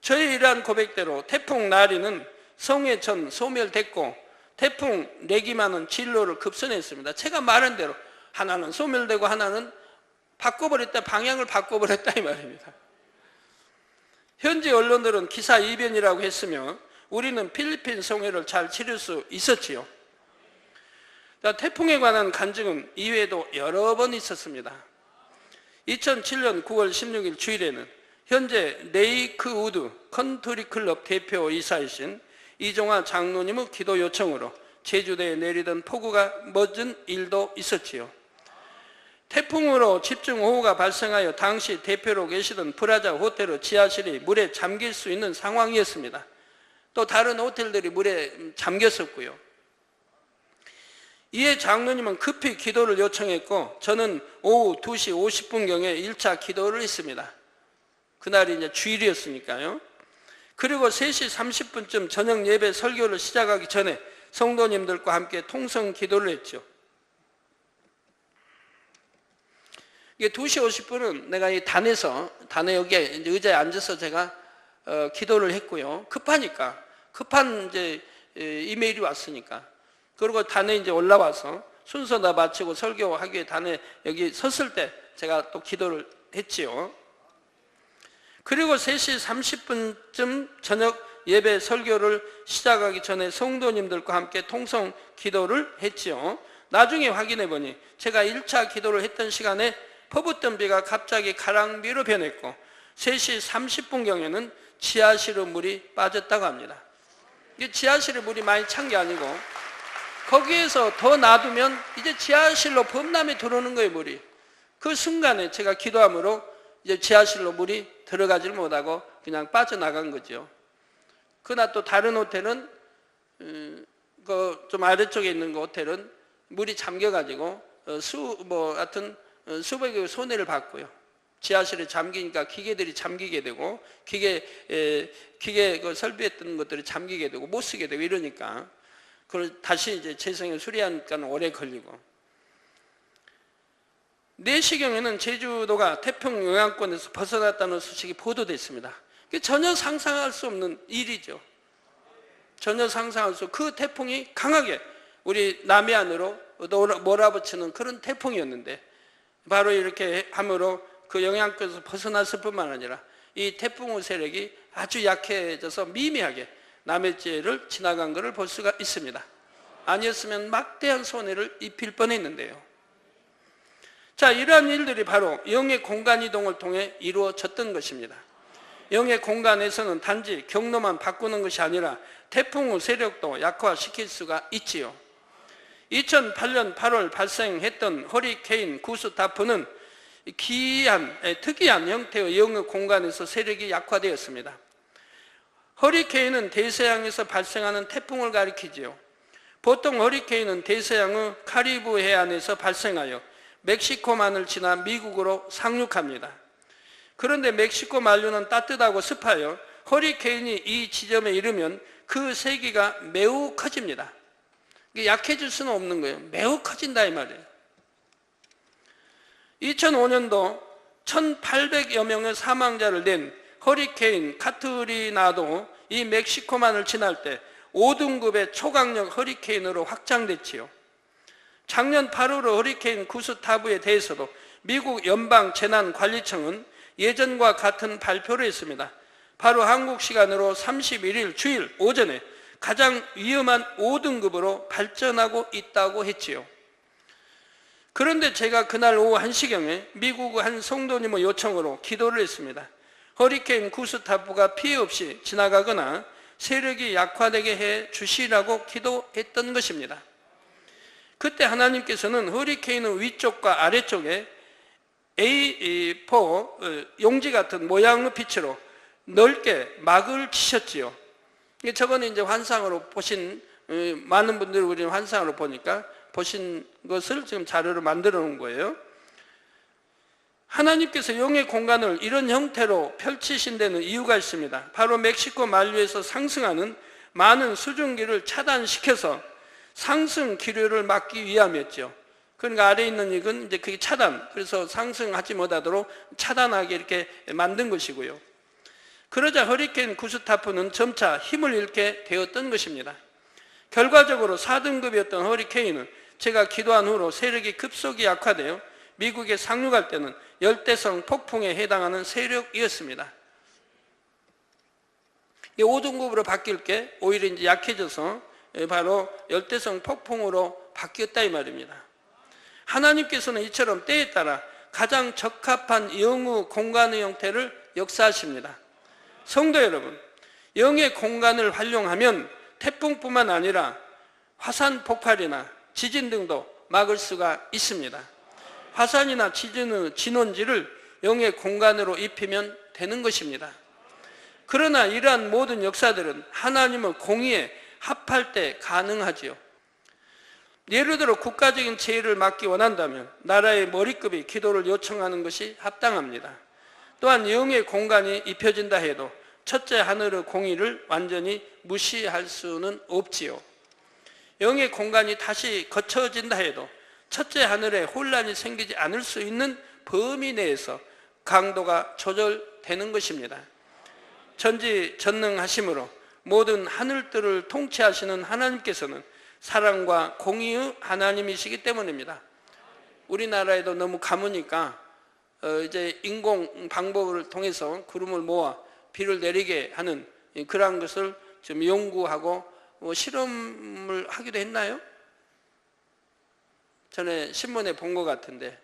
저의 이러한 고백대로 태풍 나리는 성해천 소멸됐고 태풍 내기만은 진로를 급선했습니다. 제가 말한 대로 하나는 소멸되고 하나는 바꿔버렸다, 방향을 바꿔버렸다 이 말입니다. 현지 언론들은 기사 이변이라고 했으며 우리는 필리핀 성해를 잘 치를 수 있었지요. 태풍에 관한 간증은 이외에도 여러 번 있었습니다. 2007년 9월 16일 주일에는 현재 레이크우드 컨트리클럽 대표이사이신 이종화 장로님의 기도 요청으로 제주도에 내리던 폭우가 멎은 일도 있었지요. 태풍으로 집중호우가 발생하여 당시 대표로 계시던 프라자 호텔의 지하실이 물에 잠길 수 있는 상황이었습니다. 또 다른 호텔들이 물에 잠겼었고요. 이에 장로님은 급히 기도를 요청했고 저는 오후 2시 50분경에 1차 기도를 했습니다. 그날이 이제 주일이었으니까요. 그리고 3시 30분쯤 저녁 예배 설교를 시작하기 전에 성도님들과 함께 통성 기도를 했죠. 이게 2시 50분은 내가 이 단에 여기에 의자에 앉아서 제가 기도를 했고요. 급한 이제 이메일이 왔으니까. 그리고 단에 이제 올라와서 순서 다 마치고 설교하기 위해 단에 여기 섰을 때 제가 또 기도를 했지요. 그리고 3시 30분쯤 저녁 예배 설교를 시작하기 전에 성도님들과 함께 통성 기도를 했지요. 나중에 확인해 보니 제가 1차 기도를 했던 시간에 퍼붓던 비가 갑자기 가랑비로 변했고 3시 30분경에는 지하실의 물이 빠졌다고 합니다. 이게 지하실에 물이 많이 찬 게 아니고 거기에서 더 놔두면 이제 지하실로 범람이 들어오는 거예요, 물이. 그 순간에 제가 기도함으로 이제 지하실로 물이 들어가질 못하고 그냥 빠져나간 거죠. 그러나 또 다른 호텔은 그 좀 아래쪽에 있는 그 호텔은 물이 잠겨가지고 하여튼 수백의 손해를 봤고요. 지하실에 잠기니까 기계들이 잠기게 되고 기계 그 설비했던 것들이 잠기게 되고 못 쓰게 되고 이러니까 그걸 다시 이제 재생을 수리하니까 오래 걸리고 4시경에는 제주도가 태풍 영향권에서 벗어났다는 소식이 보도됐습니다. 전혀 상상할 수 없는 일이죠. 전혀 상상할 수 없는 그 태풍이 강하게 우리 남해안으로 몰아붙이는 그런 태풍이었는데 바로 이렇게 함으로 그 영향권에서 벗어났을 뿐만 아니라 이 태풍의 세력이 아주 약해져서 미미하게 남해 지해를 지나간 것을 볼 수가 있습니다. 아니었으면 막대한 손해를 입힐 뻔했는데요. 자, 이러한 일들이 바로 영의 공간 이동을 통해 이루어졌던 것입니다. 영의 공간에서는 단지 경로만 바꾸는 것이 아니라 태풍의 세력도 약화시킬 수가 있지요. 2008년 8월 발생했던 허리케인 구스타프는 특이한 형태의 영의 공간에서 세력이 약화되었습니다. 허리케인은 대서양에서 발생하는 태풍을 가리키지요. 보통 허리케인은 대서양의 카리브 해안에서 발생하여 멕시코만을 지나 미국으로 상륙합니다. 그런데 멕시코 만류는 따뜻하고 습하여 허리케인이 이 지점에 이르면 그 세기가 매우 커집니다. 약해질 수는 없는 거예요. 매우 커진다 이 말이에요. 2005년도 1800여 명의 사망자를 낸 허리케인 카트리나도 이 멕시코만을 지날 때 5등급의 초강력 허리케인으로 확장됐지요. 작년 8월의 허리케인 구스타브에 대해서도 미국 연방재난관리청은 예전과 같은 발표를 했습니다. 바로 한국 시간으로 31일 주일 오전에 가장 위험한 5등급으로 발전하고 있다고 했지요. 그런데 제가 그날 오후 1시경에 미국 한 성도님의 요청으로 기도를 했습니다. 허리케인 구스타프가 피해 없이 지나가거나 세력이 약화되게 해 주시라고 기도했던 것입니다. 그때 하나님께서는 허리케인의 위쪽과 아래쪽에 A4 용지 같은 모양의 빛으로 넓게 막을 치셨지요. 저거는 이제 환상으로 보신 많은 분들이 우리는 환상으로 보니까 보신 것을 지금 자료로 만들어 놓은 거예요. 하나님께서 영의 공간을 이런 형태로 펼치신 데는 이유가 있습니다. 바로 멕시코 만류에서 상승하는 많은 수증기를 차단시켜서 상승 기류를 막기 위함이었죠. 그러니까 아래에 있는 이건 이제 그게 차단, 그래서 상승하지 못하도록 차단하게 이렇게 만든 것이고요. 그러자 허리케인 구스타프는 점차 힘을 잃게 되었던 것입니다. 결과적으로 4등급이었던 허리케인은 제가 기도한 후로 세력이 급속히 약화되어 미국에 상륙할 때는 열대성 폭풍에 해당하는 세력이었습니다. 5등급으로 바뀔 게 오히려 이제 약해져서 바로 열대성 폭풍으로 바뀌었다 이 말입니다. 하나님께서는 이처럼 때에 따라 가장 적합한 영의 공간의 형태를 역사하십니다. 성도 여러분, 영의 공간을 활용하면 태풍뿐만 아니라 화산 폭발이나 지진 등도 막을 수가 있습니다. 화산이나 지진의 진원지를 영의 공간으로 입히면 되는 것입니다. 그러나 이러한 모든 역사들은 하나님의 공의에 합할 때 가능하지요. 예를 들어 국가적인 재해를 막기 원한다면 나라의 머리급이 기도를 요청하는 것이 합당합니다. 또한 영의 공간이 입혀진다 해도 첫째 하늘의 공의를 완전히 무시할 수는 없지요. 영의 공간이 다시 거쳐진다 해도 첫째 하늘에 혼란이 생기지 않을 수 있는 범위 내에서 강도가 조절되는 것입니다. 전지전능하심으로 모든 하늘들을 통치하시는 하나님께서는 사랑과 공의의 하나님이시기 때문입니다. 우리나라에도 너무 가무니까 이제 인공 방법을 통해서 구름을 모아 비를 내리게 하는 그러한 것을 좀 연구하고 실험을 하기도 했나요? 전에 신문에 본 것 같은데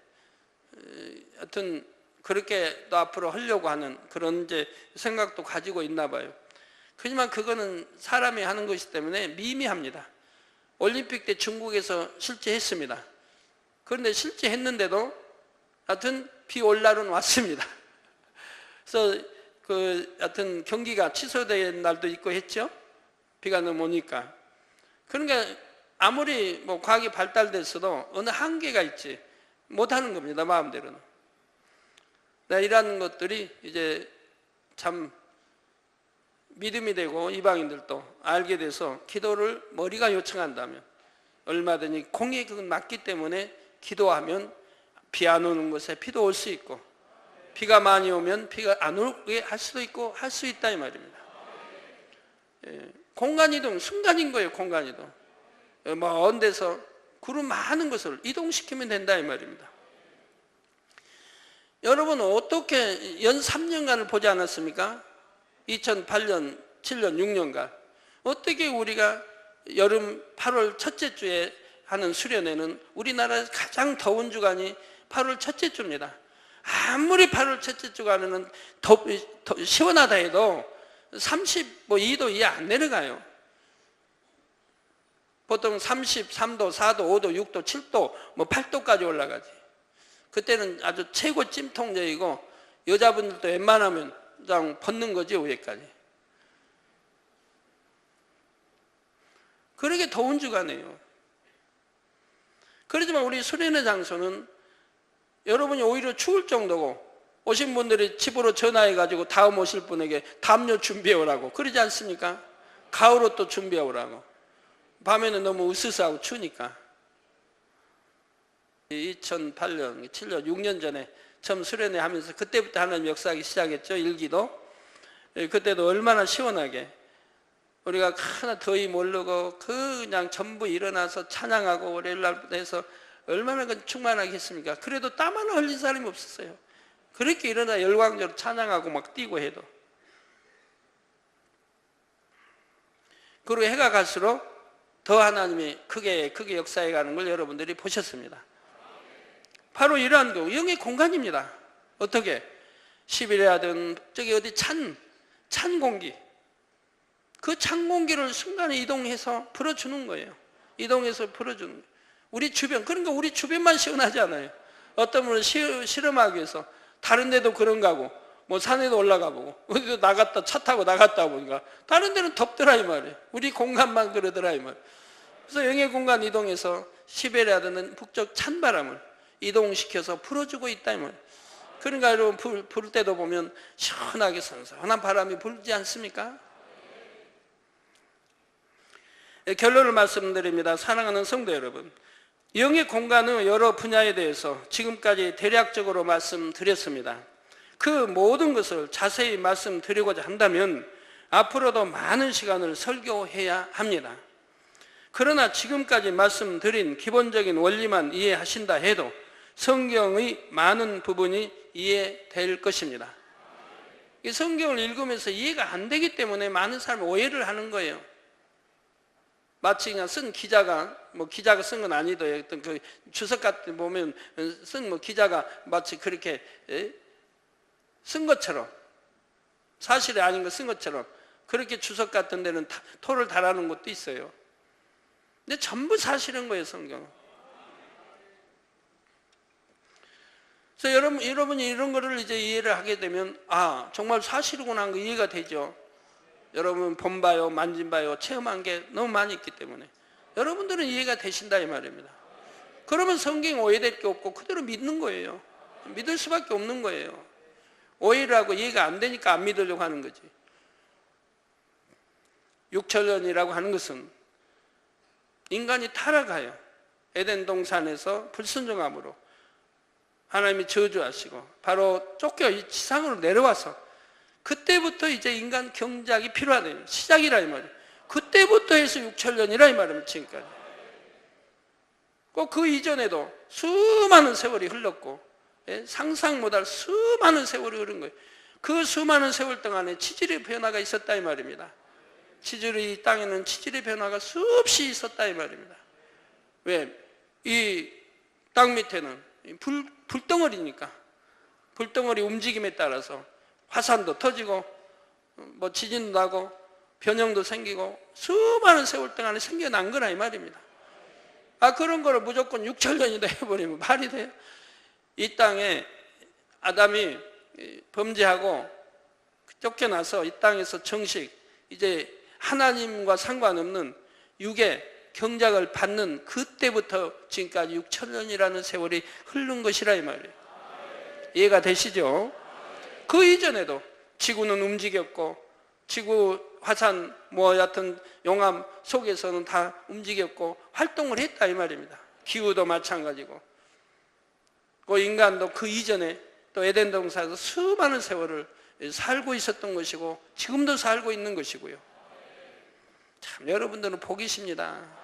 하여튼 그렇게 또 앞으로 하려고 하는 그런 이제 생각도 가지고 있나 봐요. 하지만 그거는 사람이 하는 것이기 때문에 미미합니다. 올림픽 때 중국에서 실제 했습니다. 그런데 실제 했는데도 하여튼 비 올 날은 왔습니다. 그래서 하여튼 경기가 취소된 날도 있고 했죠. 비가 너무 오니까. 그러니까 아무리 뭐 과학이 발달됐어도 어느 한계가 있지 못하는 겁니다. 마음대로는. 이러한 것들이 이제 참 믿음이 되고 이방인들도 알게 돼서 기도를 머리가 요청한다면 얼마든지 공의 그건 맞기 때문에 기도하면 비 안 오는 곳에 비도 올 수 있고 비가 많이 오면 비가 안 오게 할 수도 있고 할 수 있다 이 말입니다. 공간이동 순간인 거예요. 공간이동. 먼 데서 구름 많은 것을 이동시키면 된다 이 말입니다. 여러분은 어떻게 연 3년간을 보지 않았습니까? 2008년, 7년, 6년간 어떻게 우리가 여름 8월 첫째 주에 하는 수련회는 우리나라에서 가장 더운 주간이 8월 첫째 주입니다. 아무리 8월 첫째 주간에는 시원하다 해도 32도 이하 안 내려가요. 보통 33도, 4도, 5도, 6도, 7도, 8도까지 올라가지. 그때는 아주 최고 찜통적이고 여자분들도 웬만하면 그냥 벗는 거지 위에까지. 그렇게 더운 주간이에요. 그렇지만 우리 수련회 장소는 여러분이 오히려 추울 정도고 오신 분들이 집으로 전화해가지고 다음 오실 분에게 담요 준비해 오라고 그러지 않습니까? 가을옷 또 준비해 오라고. 밤에는 너무 으스스하고 추우니까. 2008년, 7년, 6년 전에 처음 수련회 하면서 그때부터 하나님 역사하기 시작했죠. 일기도. 그때도 얼마나 시원하게 우리가 하나 더위 모르고 그냥 전부 일어나서 찬양하고 월요일 날부터 해서 얼마나 충만하게 했습니까? 그래도 땀 하나 흘린 사람이 없었어요. 그렇게 일어나 열광적으로 찬양하고 막 뛰고 해도. 그리고 해가 갈수록 더 하나님이 크게 역사해 가는 걸 여러분들이 보셨습니다. 바로 이러한 거 영의 공간입니다. 어떻게? 10일에 하든 저기 어디 찬 공기, 그 찬 공기를 순간에 이동해서 풀어주는 거예요. 이동해서 풀어주는 거예요. 우리 주변, 그러니까 우리 주변만 시원하지 않아요. 어떤 분은 실험하기 위해서 다른 데도 그런가 하고 뭐 산에도 올라가 보고 어디도 나갔다 차 타고 나갔다 보니까 다른 데는 덥더라 이 말이에요. 우리 공간만 그러더라 이 말이에요. 그래서 영의 공간 이동해서 시베리아는 북쪽 찬바람을 이동시켜서 불어주고 있다 이 말이에요. 그러니까 여러분 불 때도 보면 시원하게 선선한 바람이 불지 않습니까? 결론을 말씀드립니다. 사랑하는 성도 여러분, 영의 공간의 여러 분야에 대해서 지금까지 대략적으로 말씀드렸습니다. 그 모든 것을 자세히 말씀드리고자 한다면 앞으로도 많은 시간을 설교해야 합니다. 그러나 지금까지 말씀드린 기본적인 원리만 이해하신다 해도 성경의 많은 부분이 이해될 것입니다. 이 성경을 읽으면서 이해가 안 되기 때문에 많은 사람이 오해를 하는 거예요. 마치 그냥 쓴 기자가 기자가 쓴 건 아니더라도 어떤 그 주석 같은 보면 쓴 기자가 마치 그렇게 쓴 것처럼, 사실이 아닌 거 쓴 것처럼 그렇게 주석 같은 데는 토를 달아놓은 것도 있어요. 근데 전부 사실인 거예요, 성경은. 그래서 여러분이 이런 거를 이제 이해를 하게 되면 정말 사실이구나 하는 거 이해가 되죠. 여러분 본봐요, 만진봐요, 체험한 게 너무 많이 있기 때문에 여러분들은 이해가 되신다 이 말입니다. 그러면 성경이 오해될 게 없고 그대로 믿는 거예요. 믿을 수밖에 없는 거예요. 오해를 하고 이해가 안 되니까 안 믿으려고 하는 거지. 육천년이라고 하는 것은 인간이 타락하여 에덴 동산에서 불순종함으로 하나님이 저주하시고 바로 쫓겨 이 지상으로 내려와서 그때부터 이제 인간 경작이 필요하다. 시작이라 이 말이에요. 그때부터 해서 6천년이라 이 말입니다. 지금까지. 꼭 그 이전에도 수많은 세월이 흘렀고 상상 못할 수많은 세월이 흐른 거예요. 그 수많은 세월 동안에 치질의 변화가 있었다 이 말입니다. 이 땅에는 치질의 변화가 수없이 있었다 이 말입니다. 왜? 이 땅 밑에는 불덩어리니까 불덩어리 움직임에 따라서 화산도 터지고 지진도 나고 변형도 생기고 수많은 세월 동안에 생겨난 거라 이 말입니다. 그런 거를 무조건 6천년이다 해버리면 말이 돼요? 이 땅에 아담이 범죄하고 쫓겨나서 이 땅에서 정식 이제 하나님과 상관없는 육의 경작을 받는 그때부터 지금까지 6천년이라는 세월이 흐른 것이라 이 말이에요. 이해가 되시죠? 그 이전에도 지구는 움직였고 지구 화산 여하튼 용암 속에서는 다 움직였고 활동을 했다 이 말입니다. 기후도 마찬가지고 그 인간도 그 이전에 또 에덴 동산에서 수많은 세월을 살고 있었던 것이고 지금도 살고 있는 것이고요. 참 여러분들은 복이십니다.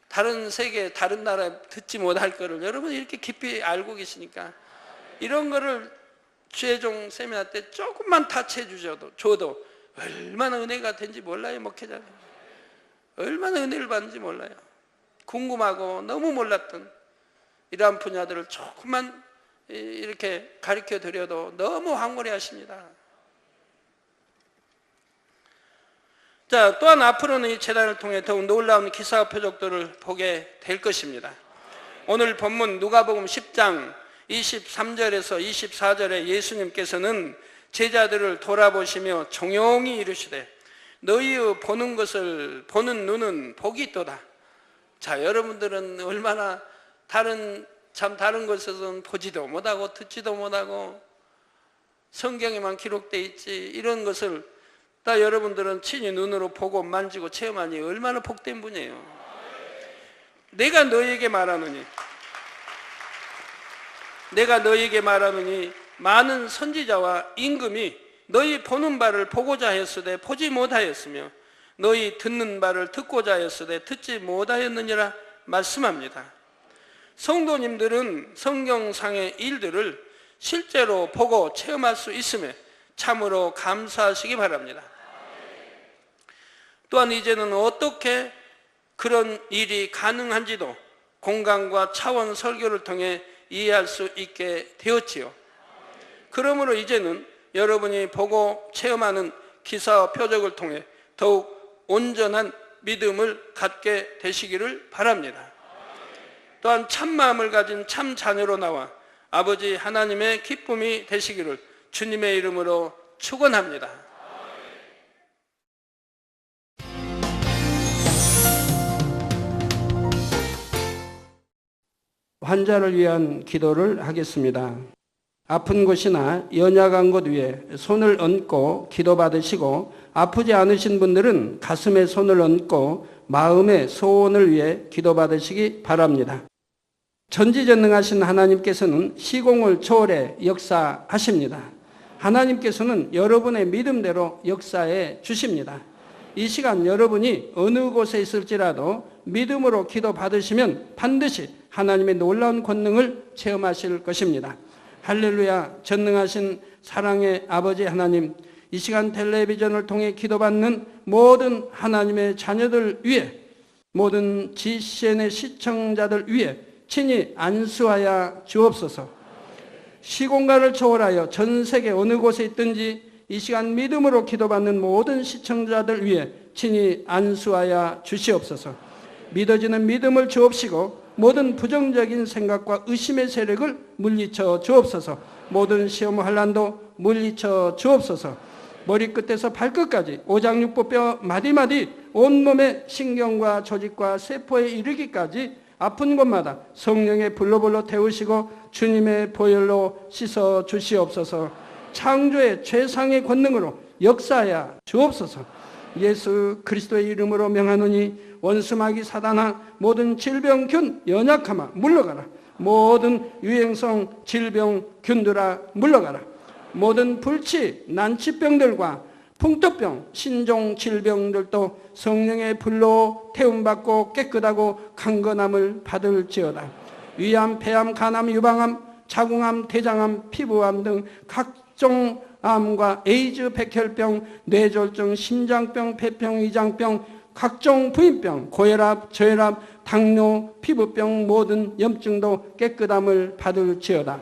다른 세계 다른 나라 듣지 못할 거를 여러분이 이렇게 깊이 알고 계시니까 이런 거를 최종 세미나 때 조금만 타치해 줘도 얼마나 은혜가 된지 몰라요. 목회자는 얼마나 은혜를 받는지 몰라요. 궁금하고 너무 몰랐던 이러한 분야들을 조금만 이렇게 가르쳐 드려도 너무 황홀해 하십니다. 자, 또한 앞으로는 이 재단을 통해 더욱 놀라운 기사와 표적들을 보게 될 것입니다. 오늘 본문 누가복음 10장 23절에서 24절에 예수님께서는 제자들을 돌아보시며 종용히 이르시되 너희의 보는 것을 보는 눈은 복이 있도다. 자, 여러분들은 얼마나 다른 것에서는 보지도 못하고 듣지도 못하고 성경에만 기록되어 있지 이런 것을 다 여러분들은 친히 눈으로 보고 만지고 체험하니 얼마나 복된 분이에요. 내가 너희에게 말하노니 많은 선지자와 임금이 너희 보는 바를 보고자 하였으되 보지 못하였으며 너희 듣는 바를 듣고자 하였으되 듣지 못하였느니라 말씀합니다. 성도님들은 성경상의 일들을 실제로 보고 체험할 수 있음에 참으로 감사하시기 바랍니다. 또한 이제는 어떻게 그런 일이 가능한지도 공간과 차원 설교를 통해 이해할 수 있게 되었지요. 그러므로 이제는 여러분이 보고 체험하는 기사와 표적을 통해 더욱 온전한 믿음을 갖게 되시기를 바랍니다. 또한 참마음을 가진 참 자녀로 나와 아버지 하나님의 기쁨이 되시기를 주님의 이름으로 축원합니다. 환자를 위한 기도를 하겠습니다. 아픈 곳이나 연약한 곳 위에 손을 얹고 기도받으시고, 아프지 않으신 분들은 가슴에 손을 얹고 마음의 소원을 위해 기도받으시기 바랍니다. 전지전능하신 하나님께서는 시공을 초월해 역사하십니다. 하나님께서는 여러분의 믿음대로 역사해 주십니다. 이 시간 여러분이 어느 곳에 있을지라도 믿음으로 기도받으시면 반드시 하나님의 놀라운 권능을 체험하실 것입니다. 할렐루야. 전능하신 사랑의 아버지 하나님, 이 시간 텔레비전을 통해 기도받는 모든 하나님의 자녀들 위해, 모든 GCN의 시청자들 위해 친히 안수하여 주옵소서. 시공간을 초월하여 전 세계 어느 곳에 있든지 이 시간 믿음으로 기도받는 모든 시청자들 위해 친히 안수하여 주시옵소서. 믿어지는 믿음을 주옵시고 모든 부정적인 생각과 의심의 세력을 물리쳐 주옵소서. 모든 시험 환난도 물리쳐 주옵소서. 머리끝에서 발끝까지 오장육부뼈 마디마디 온몸의 신경과 조직과 세포에 이르기까지 아픈 곳마다 성령의 불로 태우시고 주님의 보혈로 씻어 주시옵소서. 창조의 최상의 권능으로 역사하여 주옵소서. 예수 그리스도의 이름으로 명하노니 원수마귀 사단아, 모든 질병균 연약함아 물러가라. 모든 유행성 질병균들아 물러가라. 모든 불치 난치병들과 풍토병 신종 질병들도 성령의 불로 태움받고 깨끗하고 강건함을 받을지어다. 위암, 폐암, 간암, 유방암, 자궁암, 대장암, 피부암 등 각종 암과 에이즈, 백혈병, 뇌졸중, 심장병, 폐병, 위장병, 각종 부인병, 고혈압, 저혈압, 당뇨, 피부병 모든 염증도 깨끗함을 받을지어다.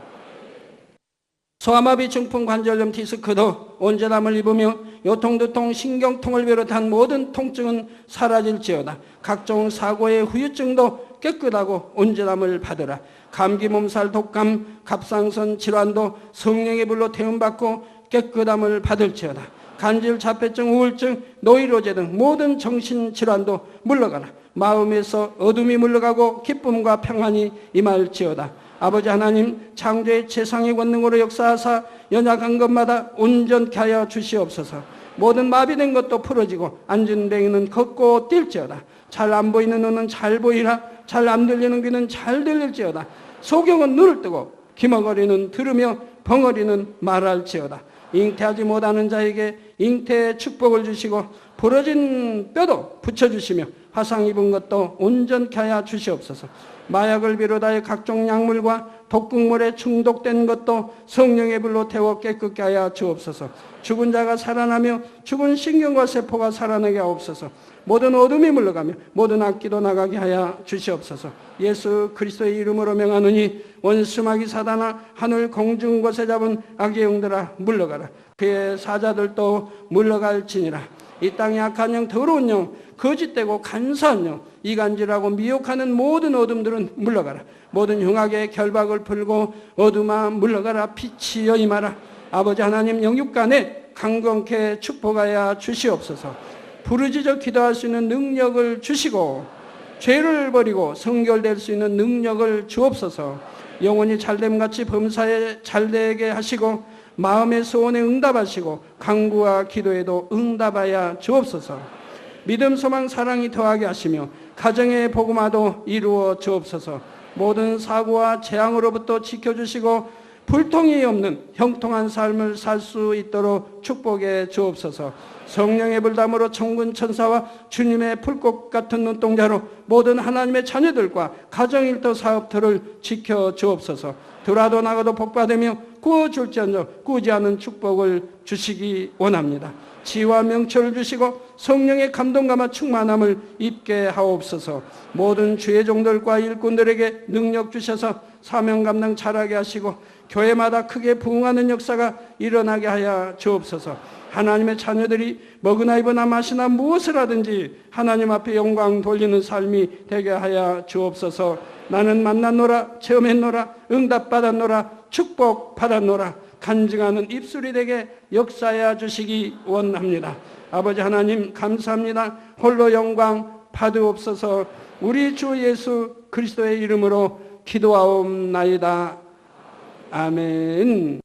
소아마비, 중풍, 관절염, 디스크도 온전함을 입으며 요통, 두통, 신경통을 비롯한 모든 통증은 사라질지어다. 각종 사고의 후유증도 깨끗하고 온전함을 받으라. 감기, 몸살, 독감, 갑상선 질환도 성령의 불로 태움받고 깨끗함을 받을지어다. 간질, 자폐증, 우울증, 노이로제 등 모든 정신질환도 물러가라. 마음에서 어둠이 물러가고 기쁨과 평안이 임할지어다. 아버지 하나님, 창조의 최상의 권능으로 역사하사 연약한 것마다 온전케 하여 주시옵소서. 모든 마비된 것도 풀어지고 앉은 뱅이는 걷고 뛸지어다. 잘 안 보이는 눈은 잘 보이라. 잘 안 들리는 귀는 잘 들릴지어다. 소경은 눈을 뜨고 기머거리는 들으며 벙어리는 말할지어다. 잉태하지 못하는 자에게 잉태의 축복을 주시고 부러진 뼈도 붙여주시며 화상 입은 것도 온전케 하여 주시옵소서. 마약을 비롯하여 각종 약물과 독극물에 중독된 것도 성령의 불로 태워 깨끗게 하여 주옵소서. 죽은 자가 살아나며 죽은 신경과 세포가 살아나게 하옵소서. 모든 어둠이 물러가며 모든 악기도 나가게 하여 주시옵소서. 예수 그리스도의 이름으로 명하노니 원수마귀 사단아, 하늘 공중 곳에 잡은 악의 영들아 물러가라. 그의 사자들도 물러갈지니라. 이 땅의 악한 영, 더러운 영, 거짓되고 간사한 영, 이간질하고 미혹하는 모든 어둠들은 물러가라. 모든 흉악의 결박을 풀고 어둠아 물러가라. 빛이여 임하라. 아버지 하나님, 영육간에 강건케 축복하여 주시옵소서. 부르짖어 기도할 수 있는 능력을 주시고 죄를 버리고 성결될 수 있는 능력을 주옵소서. 영혼이 잘됨같이 범사에 잘되게 하시고 마음의 소원에 응답하시고 간구와 기도에도 응답하여 주옵소서. 믿음, 소망, 사랑이 더하게 하시며 가정의 복음화도 이루어 주옵소서. 모든 사고와 재앙으로부터 지켜주시고 불통이 없는 형통한 삶을 살 수 있도록 축복해 주옵소서. 성령의 불담으로 천군 천사와 주님의 불꽃 같은 눈동자로 모든 하나님의 자녀들과 가정일터 사업들을 지켜 주옵소서. 들어도 나가도 복받으며 구워줄지언정 꾸지 않은 축복을 주시기 원합니다. 지혜와 명철을 주시고 성령의 감동감화 충만함을 입게 하옵소서. 모든 주의 종들과 일꾼들에게 능력 주셔서 사명 감당 잘하게 하시고 교회마다 크게 부흥하는 역사가 일어나게 하여 주옵소서. 하나님의 자녀들이 먹으나 입으나 마시나 무엇을 하든지 하나님 앞에 영광 돌리는 삶이 되게 하여 주옵소서. 나는 만났노라, 체험했노라, 응답받았노라, 축복받았노라. 간증하는 입술이 되게 역사해 주시기 원합니다. 아버지 하나님 감사합니다. 홀로 영광 받으옵소서. 우리 주 예수 그리스도의 이름으로 기도하옵나이다. 아멘.